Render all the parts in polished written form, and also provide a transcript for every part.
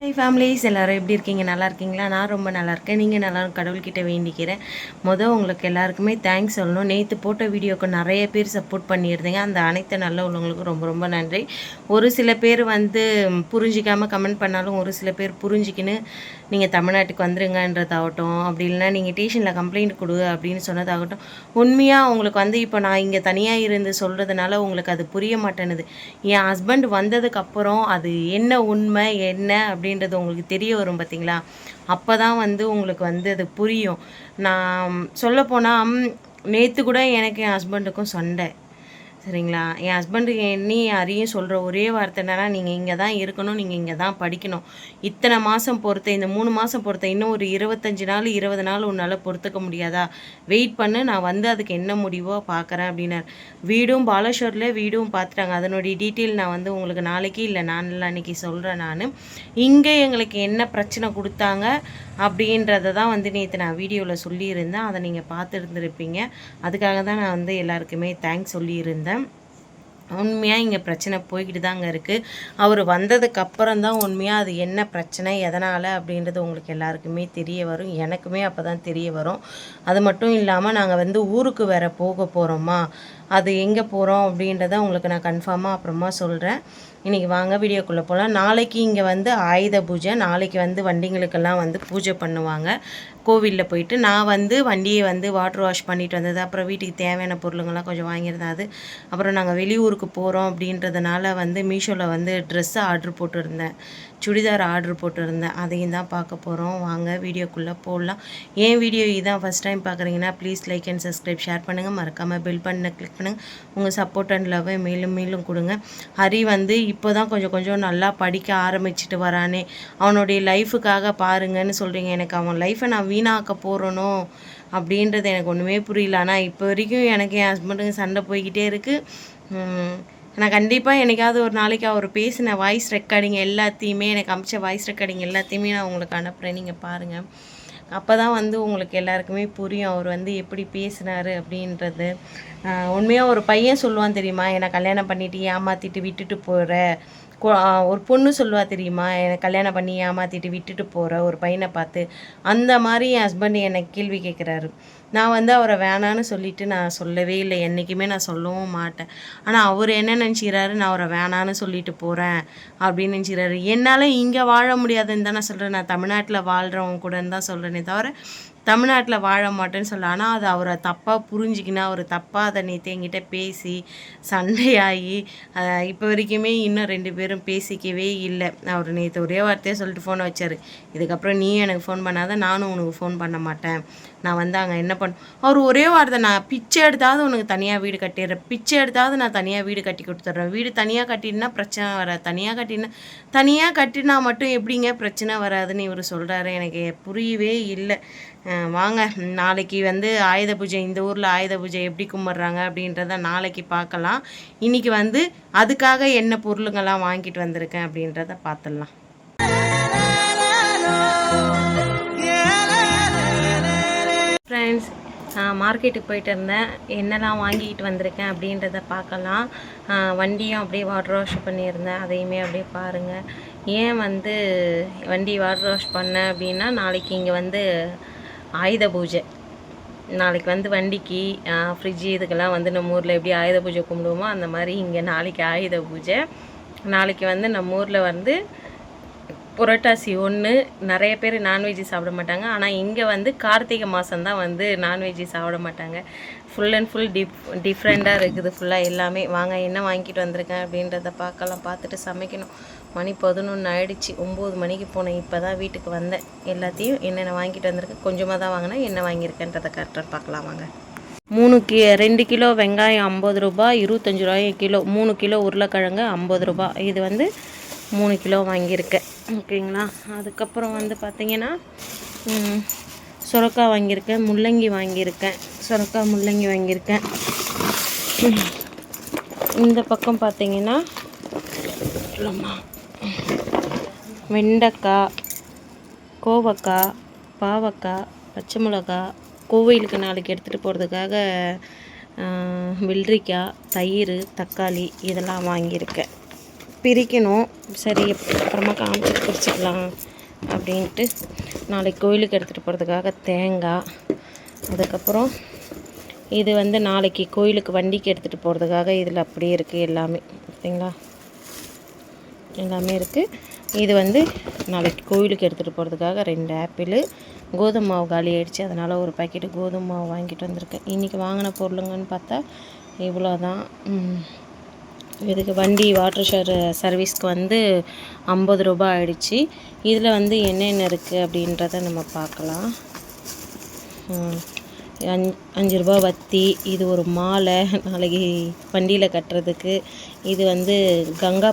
High families எல்லோரும் எப்படி இருக்கீங்க? நல்லா இருக்கீங்களா? நான் ரொம்ப நல்லா இருக்கேன். நீங்கள் நல்லா கடவுள்கிட்ட வேண்டிக்கிறேன். உங்களுக்கு எல்லாருக்குமே தேங்க்ஸ் சொல்லணும். நேற்று போட்ட வீடியோக்கு நிறைய பேர் சப்போர்ட் பண்ணியிருந்தீங்க. அந்த அனைத்து நல்ல உள்ளவங்களுக்கும் ரொம்ப ரொம்ப நன்றி. ஒரு சில பேர் புரிஞ்சிக்காமல் கமெண்ட் பண்ணாலும் ஒரு சில பேர் புரிஞ்சிக்கின்னு நீங்கள் தமிழ்நாட்டுக்கு வந்துருங்கன்றதாகட்டும், அப்படி இல்லைனா நீங்கள் டியூஷனில் கம்ப்ளைண்ட் கொடு அப்படின்னு சொன்னதாகட்டும், உண்மையாக உங்களுக்கு இப்போ நான் இங்கே தனியாக இருந்து சொல்கிறதுனால உங்களுக்கு அது புரிய மாட்டேனுது. என் ஹஸ்பண்ட் வந்ததுக்கப்புறம் அது என்ன உண்மை என்ன அப்படின்றது உங்களுக்கு தெரிய வரும் பார்த்தீங்களா? அப்போ தான் உங்களுக்கு அது புரியும். நான் சொல்லப்போனால் நேற்று கூட எனக்கு என் ஹஸ்பண்டுக்கும் சண்டை. சரிங்களா? என் ஹஸ்பண்டுக்கு என்னையும் யாரையும் சொல்கிற ஒரே வார்த்தை என்னன்னா, நீங்கள் இங்கே தான் இருக்கணும், நீங்கள் இங்கே தான் படிக்கணும். இத்தனை மாதம் பொறுத்த, இந்த 3 மாதம் பொறுத்த, இன்னும் ஒரு 25 நாள் 20 நாள் உன்னால் பொறுத்துக்க முடியாதா? வெயிட் பண்ணு, நான் அதுக்கு என்ன முடிவோ பார்க்குறேன் அப்படின்னார். வீடும் பாலேஸ்வரில் வீடும் பார்த்துட்டாங்க. அதனுடைய டீட்டெயில் நான் உங்களுக்கு நாளைக்கு இல்லை அன்னைக்கு சொல்கிறேன். நான் இங்கே எங்களுக்கு என்ன பிரச்சனை கொடுத்தாங்க அப்படின்றத தான் நேற்று நான் வீடியோவில் சொல்லியிருந்தேன். அதை நீங்கள் பார்த்துருந்துருப்பீங்க. அதுக்காக தான் நான் எல்லாருக்குமே தேங்க்ஸ் சொல்லியிருந்தேன். உண்மையாக இங்கே பிரச்சனை போய்கிட்டு தாங்க இருக்குது. அவர் வந்ததுக்கப்புறம் தான் உண்மையாக அது என்ன பிரச்சனை எதனால் அப்படின்றது உங்களுக்கு எல்லாருக்குமே தெரிய வரும். எனக்குமே அப்போ தான் தெரிய வரும். அது மட்டும் இல்லாமல் நாங்கள் ஊருக்கு வேறு போக போகிறோமா, அது எங்கே போகிறோம் அப்படின்றத உங்களுக்கு நான் கன்ஃபார்மாக அப்புறமா சொல்கிறேன். இன்றைக்கி வாங்க வீடியோக்குள்ளே போகலாம். நாளைக்கு இங்கே ஆயுத பூஜை. நாளைக்கு வண்டிங்களுக்கெல்லாம் பூஜை பண்ணுவாங்க கோவிலில் போயிட்டு. நான் வண்டியை வாட்டர் வாஷ் பண்ணிட்டு வந்தது, அப்புறம் வீட்டுக்கு தேவையான பொருளுங்கள்லாம் கொஞ்சம் வாங்கியிருந்தேன். அது அப்புறம் நாங்கள் வெளியூருக்கு போகிறோம் அப்படின்றதுனால மீஷோவில் ட்ரெஸ்ஸு ஆர்டர் போட்டுருந்தேன், சுடிதார் ஆர்டர் போட்டுருந்தேன். அதையும் தான் பார்க்க போகிறோம். வாங்க வீடியோக்குள்ளே போடலாம். ஏன் வீடியோ இதான் ஃபஸ்ட் டைம் பார்க்குறீங்கன்னா please like and subscribe, share பண்ணுங்கள். மறக்காமல் பெல் பட்டனை கிளிக் பண்ணுங்கள். உங்கள் சப்போர்ட் அண்ட் லவ்வை மேலும் மேலும் கொடுங்க. ஹரி இப்போ தான் கொஞ்சம் கொஞ்சம் நல்லா படிக்க ஆரம்பிச்சுட்டு வரானே, அவனுடைய லைஃபுக்காக பாருங்கன்னு சொல்கிறீங்க. எனக்கு அவன் லைஃப்பை நான் வீணாக்க போகிறனோ அப்படின்றது எனக்கு ஒன்றுமே புரியல. ஆனால் இப்போ வரைக்கும் எனக்கு என் ஹஸ்பண்டுக்கு சண்டை போய்கிட்டே இருக்குது. நான் கண்டிப்பாக என்னைக்காவது ஒரு நாளைக்கு அவர் பேசின வாய்ஸ் ரெக்கார்டிங் எல்லாத்தையுமே, எனக்கு அமிச்ச வாய்ஸ் ரெக்கார்டிங் எல்லாத்தையுமே நான் உங்களுக்கு அனுப்புகிறேன். நீங்கள் பாருங்கள். அப்போ தான் உங்களுக்கு எல்லாருக்குமே புரியும் அவர் எப்படி பேசினார் அப்படின்றது. உண்மையாக ஒரு பையன் சொல்லுவான் தெரியுமா, என்னை கல்யாணம் பண்ணிவிட்டு ஏமாற்றிட்டு விட்டுட்டு போகிற ஒரு பொண்ணு சொல்லுவா தெரியுமா, என்னை கல்யாணம் பண்ணி ஏமாற்றிட்டு விட்டுட்டு போகிற ஒரு பையனை பார்த்து. அந்த மாதிரி என் ஹஸ்பண்ட் என்னை கேள்வி கேட்குறாரு. நான் அவரை வேணான்னு சொல்லிவிட்டு நான் சொல்லவே இல்லை, என்றைக்குமே நான் சொல்லவும் மாட்டேன். ஆனால் அவர் என்ன நினச்சிக்கிறாரு, நான் அவரை வேணான்னு சொல்லிட்டு போகிறேன் அப்படின்னு நினச்சிக்கிறாரு. என்னால் இங்கே வாழ முடியாதுன்னு தான் நான் சொல்கிறேன். நான் தமிழ்நாட்டில் வாழ்கிறவங்க கூடன்னு தான் சொல்கிறேனே தவிர தமிழ்நாட்டில் வாழ மாட்டேன்னு சொல்ல. ஆனால் அது அவரை தப்பாக புரிஞ்சிக்கினா, அவர் தப்பாக அதை நேற்று என்கிட்ட பேசி சண்டையாகி இப்போ வரைக்குமே இன்னும் 2 பேரும் பேசிக்கவே இல்லை. அவர் நேற்று ஒரே வார்த்தையாக சொல்லிட்டு ஃபோனை வச்சார். இதுக்கப்புறம் நீ எனக்கு ஃபோன் பண்ணாத, நானும் உனக்கு ஃபோன் பண்ண மாட்டேன். நான் அங்கே என்ன அவர் ஒரே வார்த்தை, நான் பிச்சை எடுத்தாவது உனக்கு தனியாக வீடு கட்டிடுறேன், பிச்சை எடுத்தாவது நான் தனியாக வீடு கட்டி கொடுத்துட்றேன். வீடு தனியாக கட்டினா பிரச்சனை வராது, தனியாக கட்டினா மட்டும் எப்படிங்க பிரச்சனை வராதுன்னு இவர் சொல்கிறாரு. எனக்கு புரியவே இல்லை. வாங்க நாளைக்கு ஆயுத பூஜை, இந்த ஊரில் ஆயுத பூஜை எப்படி கும்பிட்றாங்க அப்படின்றத நாளைக்கு பார்க்கலாம். இன்றைக்கி அதுக்காக என்ன பொருளுங்கள்லாம் வாங்கிட்டு வந்திருக்கேன் அப்படின்றத பார்த்துடலாம். ஃப்ரெண்ட்ஸ், மார்க்கெட்டுக்கு போயிட்டு இருந்தேன். என்னெல்லாம் வாங்கிட்டு வந்திருக்கேன் அப்படின்றத பார்க்கலாம். வண்டியும் அப்படியே வாட்டர் வாஷ் பண்ணியிருந்தேன், அதையுமே அப்படியே பாருங்கள். ஏன் வண்டி வாட்டர் வாஷ் பண்ணேன் அப்படின்னா, நாளைக்கு இங்கே ஆயுத பூஜை. நாளைக்கு வண்டிக்கு ஃப்ரிட்ஜு இதுக்கெல்லாம் நம்ம ஊரில் எப்படி ஆயுத பூஜை கும்பிடுவோமோ அந்த மாதிரி இங்கே நாளைக்கு ஆயுத பூஜை. நாளைக்கு நம்ம ஊரில் புரட்டாசி 1. நிறைய பேர் நான்வெஜ்ஜு சாப்பிட மாட்டாங்க. ஆனால் இங்கே கார்த்திகை மாதம்தான் நான்வெஜ்ஜு சாப்பிட மாட்டாங்க. ஃபுல் அண்ட் ஃபுல் டிஃப்ரெண்ட்டாக இருக்குது ஃபுல்லாக எல்லாமே. வாங்க என்ன வாங்கிட்டு வந்திருக்கேன் அப்படின்றத பார்க்கலாம். பார்த்துட்டு சமைக்கணும். மணி 11 ஆகிடுச்சு. 9 மணிக்கு போனேன். இப்போ தான் வீட்டுக்கு வந்தேன். எல்லாத்தையும் என்னென்ன வாங்கிட்டு வந்திருக்கேன், கொஞ்சமாக தான் வாங்கினேன். என்ன வாங்கியிருக்கேன்றதை கரெக்டாக பார்க்கலாம் வாங்க. 2 கிலோ வெங்காயம் 50 ரூபா, 25 ரூபாய் கிலோ. 3 கிலோ உருளைக்கிழங்கு 50 ரூபா. இது 3 கிலோ வாங்கியிருக்கேன். ஓகேங்களா. அதுக்கப்புறம் பார்த்திங்கன்னா சுரக்காய் வாங்கியிருக்கேன், முள்ளங்கி வாங்கியிருக்கேன். சுரக்காய் முள்ளங்கி வாங்கியிருக்கேன். இந்த பக்கம் பார்த்திங்கன்னா வெண்டைக்காய், கோவக்காய், பாவக்காய், பச்சை மிளகா, கோவிலுக்கு நாளைக்கு எடுத்துகிட்டு போகிறதுக்காக வெள்ளரிக்காய், தயிர், தக்காளி இதெல்லாம் வாங்கியிருக்கேன். பிரிக்கணும். சரி அப்புறமா காமிச்சிட்டு பிரிச்சுக்கலாம் அப்படின்ட்டு. நாளைக்கு கோயிலுக்கு எடுத்துகிட்டு போகிறதுக்காக தேங்காய், அதுக்கப்புறம் இது வந்து நாளைக்கு கோயிலுக்கு வண்டிக்கு எடுத்துகிட்டு போகிறதுக்காக இதில் அப்படியே இருக்குது எல்லாமே. ஓகேங்களா, எல்லாமே இருக்குது. இது வந்து நாளைக்கு கோயிலுக்கு எடுத்துகிட்டு போகிறதுக்காக 2 ஆப்பிள், கோதுமை மாவு காலி ஆகிடுச்சு, அதனால் ஒரு பாக்கெட்டு கோதுமை மாவு வாங்கிட்டு வந்திருக்கேன். இன்றைக்கி வாங்கின பொருளுங்கன்னு பார்த்தா இவ்வளோ தான். இதுக்கு வண்டி வாட்டர் சர்வீஸ்க்கு வந்து 50 ரூபா ஆகிடுச்சு. இதில் வந்து என்னென்ன இருக்குது அப்படின்றத நம்ம பார்க்கலாம். 5 ரூபா வத்தி, இது ஒரு மாலை நாளைக்கு வண்டியில் கட்டுறதுக்கு. இது வந்து கங்கா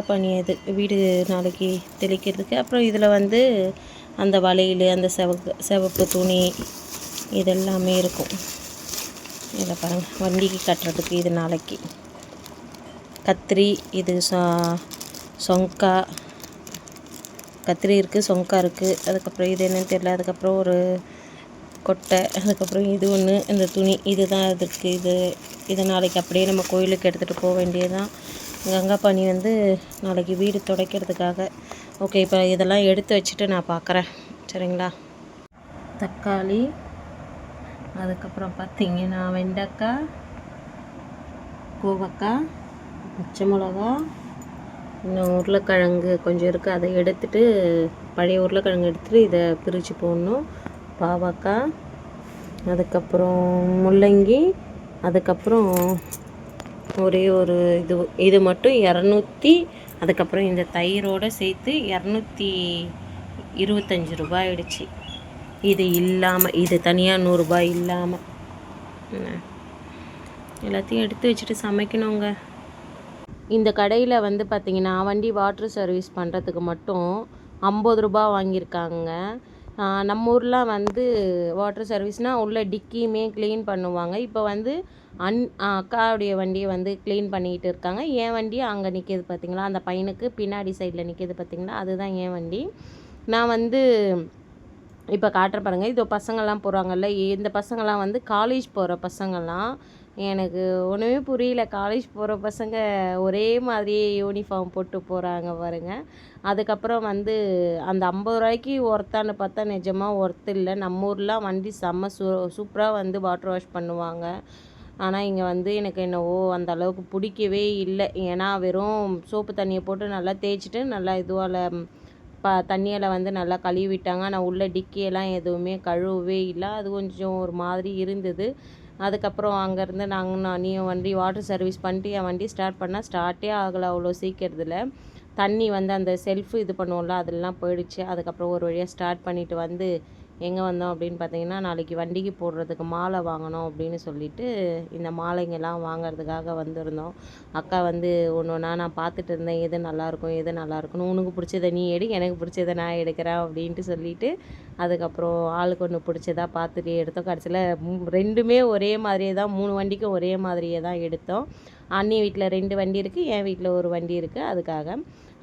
பானி அது வீடு நாளைக்கு தெளிக்கிறதுக்கு. அப்புறம் இதில் வந்து அந்த வளையல், அந்த சிவப்பு துணி இதெல்லாமே இருக்கும். இதில் பாருங்கள், வண்டிக்கு கட்டுறதுக்கு இது நாளைக்கு. கத்திரி, இது சொங்கா கத்திரி இருக்குது, சொங்கா இருக்குது. அதுக்கப்புறம் இது என்னன்னு தெரியல. அதுக்கப்புறம் ஒரு கொட்டை, அதுக்கப்புறம் இது ஒன்று, இந்த துணி இதுதான் இதுக்கு. இதை நாளைக்கு அப்படியே நம்ம கோயிலுக்கு எடுத்துகிட்டு போக வேண்டியதுதான். கங்கா பானி வந்து நாளைக்கு வீடு துடைக்கிறதுக்காக. ஓகே, இப்போ இதெல்லாம் எடுத்து வச்சுட்டு நான் பார்க்குறேன். சரிங்களா. தக்காளி, அதுக்கப்புறம் பார்த்திங்கன்னா வெண்டைக்காய், கோவக்காய், பச்சை மிளகா, இன்னும் உருளைக்கிழங்கு கொஞ்சம் இருக்குது, அதை எடுத்துகிட்டு பழைய உருளைக்கிழங்கு எடுத்துகிட்டு இதை பிரித்து போடணும். பாவக்காய், அதுக்கப்புறம் முள்ளங்கி, அதுக்கப்புறம் ஒரே ஒரு இது மட்டும் 200, அதுக்கப்புறம் இந்த தயிரோடு சேர்த்து 225 ரூபாய் ஆகிடுச்சு. இது இல்லாமல், இது தனியாக 100 ரூபாய் இல்லாமல் எல்லாத்தையும் எடுத்து வச்சுட்டு சமைக்கணுங்க. இந்த கடையில் வந்து பார்த்திங்கன்னா வண்டி வாட்டர் சர்வீஸ் பண்ணுறதுக்கு மட்டும் 50 ரூபா வாங்கியிருக்காங்க. நம்ம ஊரில் வந்து வாட்டர் சர்வீஸ்னால் உள்ள டிக்கியுமே க்ளீன் பண்ணுவாங்க. இப்போ வந்து அக்காவுடைய வண்டியை வந்து க்ளீன் பண்ணிக்கிட்டு இருக்காங்க. என் வண்டி அங்கே நிற்கிது பார்த்திங்களா, அந்த பையனுக்கு பின்னாடி சைடில் நிற்கிது பார்த்திங்களா, அதுதான் என் வண்டி. நான் வந்து இப்போ காட்டுற பாருங்கள். இது பசங்கள்லாம் போகிறாங்கல்ல, இந்த பசங்கள்லாம் வந்து காலேஜ் போகிற பசங்கள்லாம். எனக்கு ஒன்றுமே புரியல, காலேஜ் போகிற பசங்க ஒரே மாதிரியே யூனிஃபார்ம் போட்டு போகிறாங்க பாருங்கள். அதுக்கப்புறம் வந்து அந்த 50 ரூபாய்க்கு ஒர்த்தான்னு பார்த்தா நிஜமாக ஒர்த்து இல்லை. நம்ம ஊர்லாம் வண்டி செம்ம சூப்பராக வந்து வாட்டர் வாஷ் பண்ணுவாங்க. ஆனால் இங்கே வந்து எனக்கு என்னவோ அந்த அளவுக்கு பிடிக்கவே இல்லை. ஏன்னா வெறும் சோப்பு தண்ணியை போட்டு நல்லா தேய்ச்சிட்டு நல்லா இதுவால் தண்ணியில் வந்து நல்லா கழுவி விட்டாங்க. ஆனால் உள்ள டிக்கியெல்லாம் எதுவுமே கழுவவே இல்லை. அது கொஞ்சம் ஒரு மாதிரி இருந்தது. அதுக்கப்புறம் அங்கேருந்து நீயும் வண்டி வாட்டர் சர்வீஸ் பண்ணிட்டு என் வண்டி ஸ்டார்ட் பண்ணால் ஸ்டார்ட்டே ஆகலை அவ்வளோ சீக்கிரத்தில். தண்ணி வந்து அந்த செல்ஃபு இது பண்ணுவோம்ல, அதெல்லாம் போயிடுச்சு. அதுக்கப்புறம் ஒரு வழியாக ஸ்டார்ட் பண்ணிவிட்டு வந்து எங்கே வந்தோம் அப்படின்னு பார்த்தீங்கன்னா, நாளைக்கு வண்டிக்கு போடுறதுக்கு மாலை வாங்கணும் அப்படின்னு சொல்லிட்டு இந்த மாலைங்கெல்லாம் வாங்கிறதுக்காக வந்திருந்தோம். அக்கா வந்து ஒன்று ஒன்றா நான் பார்த்துட்டு இருந்தேன், எது நல்லாயிருக்கும் எது நல்லாயிருக்குன்னு. உனக்கு பிடிச்சதை நீ எடு, எனக்கு பிடிச்சதை நான் எடுக்கிறேன் அப்படின்ட்டு சொல்லிவிட்டு அதுக்கப்புறம் ஆளுக்கு ஒன்று பிடிச்சதா பார்த்துட்டு எடுத்தோம். கடைசியில் 2மே ஒரே மாதிரியே தான், 3 வண்டிக்கும் ஒரே மாதிரியே தான் எடுத்தோம். அண்ணி வீட்டில் 2 வண்டி இருக்குது, என் வீட்டில் ஒரு வண்டி இருக்குது, அதுக்காக.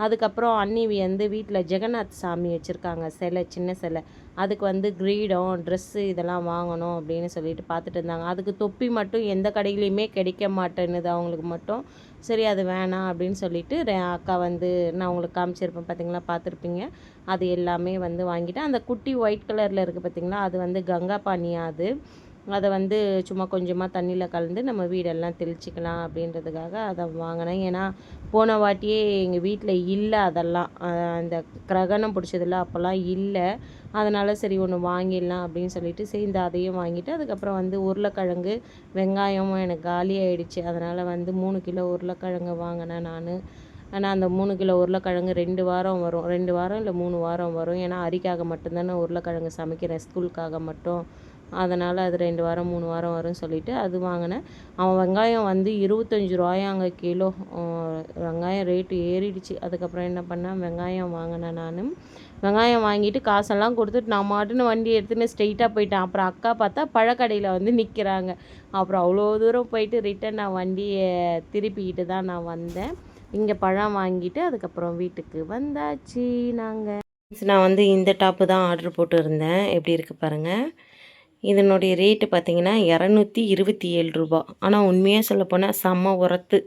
அதுக்கப்புறம் அண்ணி வந்து வீட்டில் ஜெகநாத் சாமி வச்சுருக்காங்க, சிலை, சின்ன சிலை. அதுக்கு வந்து கிரீடம், ட்ரெஸ்ஸு இதெல்லாம் வாங்கணும் அப்படின்னு சொல்லிட்டு பார்த்துட்டு இருந்தாங்க. அதுக்கு தொப்பி மட்டும் எந்த கடையிலையுமே கிடைக்க மாட்டேன்னுது அவங்களுக்கு மட்டும். சரி அது வேணாம் அப்படின்னு சொல்லிட்டு அக்கா வந்து நான் உங்களுக்கு காமிச்சிருப்பேன் பார்த்திங்களா, பார்த்துருப்பீங்க. அது எல்லாமே வந்து வாங்கிட்டேன். அந்த குட்டி ஒயிட் கலரில் இருக்குது பார்த்திங்களா, அது வந்து கங்கா பானியா. அதை வந்து சும்மா கொஞ்சமாக தண்ணியில் கலந்து நம்ம வீடெல்லாம் தெளிச்சிக்கலாம் அப்படின்றதுக்காக அதை வாங்கினேன். ஏன்னா போன வாட்டியே எங்கள் வீட்டில் இல்லை, அதெல்லாம் அந்த கிரகணம் பிடிச்சதில்ல அப்போல்லாம் இல்லை. அதனால் சரி ஒன்று வாங்கிடலாம் அப்படின்னு சொல்லிட்டு சேர்ந்து அதையும் வாங்கிட்டு அதுக்கப்புறம் வந்து உருளைக்கிழங்கு, வெங்காயமும் எனக்கு காலி ஆகிடுச்சு. அதனால் வந்து 3 கிலோ உருளைக்கிழங்கு வாங்கினேன் நான். ஆனால் அந்த 3 கிலோ உருளைக்கிழங்கு 2 வாரம் வரும், 2 வாரம் இல்லை 3 வாரம் வரும். ஏன்னா அரிக்காக மட்டும்தானே உருளைக்கிழங்கு சமைக்கிறேன், ஸ்கூலுக்காக மட்டும். அதனால் அது 2 வாரம் 3 வாரம் வரும்னு சொல்லிவிட்டு அது வாங்கினேன். அவன் வெங்காயம் வந்து 25 ரூபாயாங்க கிலோ. வெங்காயம் ரேட்டு ஏறிடுச்சு. அதுக்கப்புறம் என்ன பண்ணேன், வெங்காயம் வாங்கினேன் நான். வெங்காயம் வாங்கிட்டு காசெல்லாம் கொடுத்துட்டு நான் மாட்டுன்னு வண்டி எடுத்துன்னு ஸ்ட்ரெயிட்டாக போயிட்டேன். அப்புறம் அக்கா பார்த்தா பழக்கடையில் வந்து நிற்கிறாங்க. அப்புறம் அவ்வளோ தூரம் போயிட்டு ரிட்டன் நான் வண்டியை திருப்பிக்கிட்டு தான் நான் வந்தேன். இங்கே பழம் வாங்கிட்டு அதுக்கப்புறம் வீட்டுக்கு வந்தாச்சு நாங்கள். நான் வந்து இந்த டாப்பு தான் ஆர்டர் போட்டு இருந்தேன். எப்படி இருக்குது பாருங்கள். இதனுடைய ரேட்டு பார்த்திங்கன்னா 227 ரூபா. ஆனால் உண்மையாக சொல்லப்போனால் செம்ம உரத்து.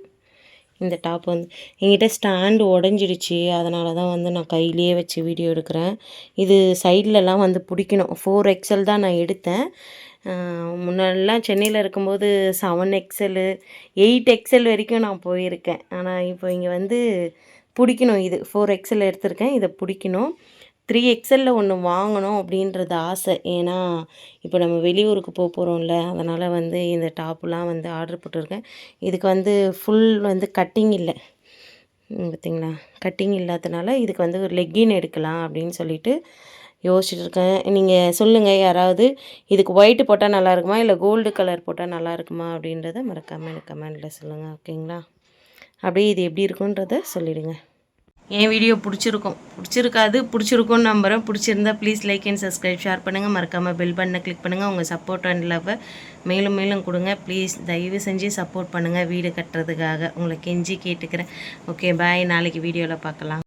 இந்த டாப் வந்து என்கிட்ட ஸ்டாண்டு உடஞ்சிடுச்சு, அதனால தான் வந்து நான் கையிலேயே வச்சு வீடியோ எடுக்கிறேன். இது சைட்லலாம் வந்து பிடிக்கணும். 4XL தான் நான் எடுத்தேன். முன்னாடிலாம் சென்னையில் இருக்கும்போது 7XL 8XL வரைக்கும் நான் போயிருக்கேன். ஆனால் இப்போ இங்கே வந்து பிடிக்கணும். இது 4XL எடுத்திருக்கேன், இதை பிடிக்கணும். 3XL ஒன்று வாங்கணும் அப்படின்றது ஆசை. ஏன்னா இப்போ நம்ம வெளியூருக்கு போகிறோம்ல, அதனால் வந்து இந்த டாப்புலாம் வந்து ஆர்டர் போட்டிருக்கேன். இதுக்கு வந்து ஃபுல் வந்து கட்டிங் இல்லை பார்த்தீங்களா, கட்டிங் இல்லாதனால இதுக்கு வந்து ஒரு லெக்கின் எடுக்கலாம் அப்படின்னு சொல்லிட்டு யோசிச்சுட்டு இருக்கேன். நீங்கள் சொல்லுங்கள், யாராவது இதுக்கு ஒயிட்டு போட்டால் நல்லா இருக்குமா இல்லை கோல்டு கலர் போட்டால் நல்லா இருக்குமா அப்படின்றத மறக்காமல் எனக்கு கமெண்டில் சொல்லுங்கள். ஓகேங்களா? அப்படியே இது எப்படி இருக்குன்றத சொல்லிவிடுங்க. என் வீடியோ பிடிச்சிருக்கும்னு நம்புகிறேன். பிடிச்சிருந்தா please like and subscribe, share பண்ணுங்கள். மறக்காமல் பெல் பட்டனை கிளிக் பண்ணுங்கள். உங்கள் சப்போர்ட் அண்ட் லவ்வை மேலும் மேலும் கொடுங்க. ப்ளீஸ் தயவு செஞ்சு சப்போர்ட் பண்ணுங்கள் வீடு கட்டுறதுக்காக. உங்களை கெஞ்சி கேட்டுக்கிறேன். ஓகே பாய், நாளைக்கு வீடியோவில் பார்க்கலாம்.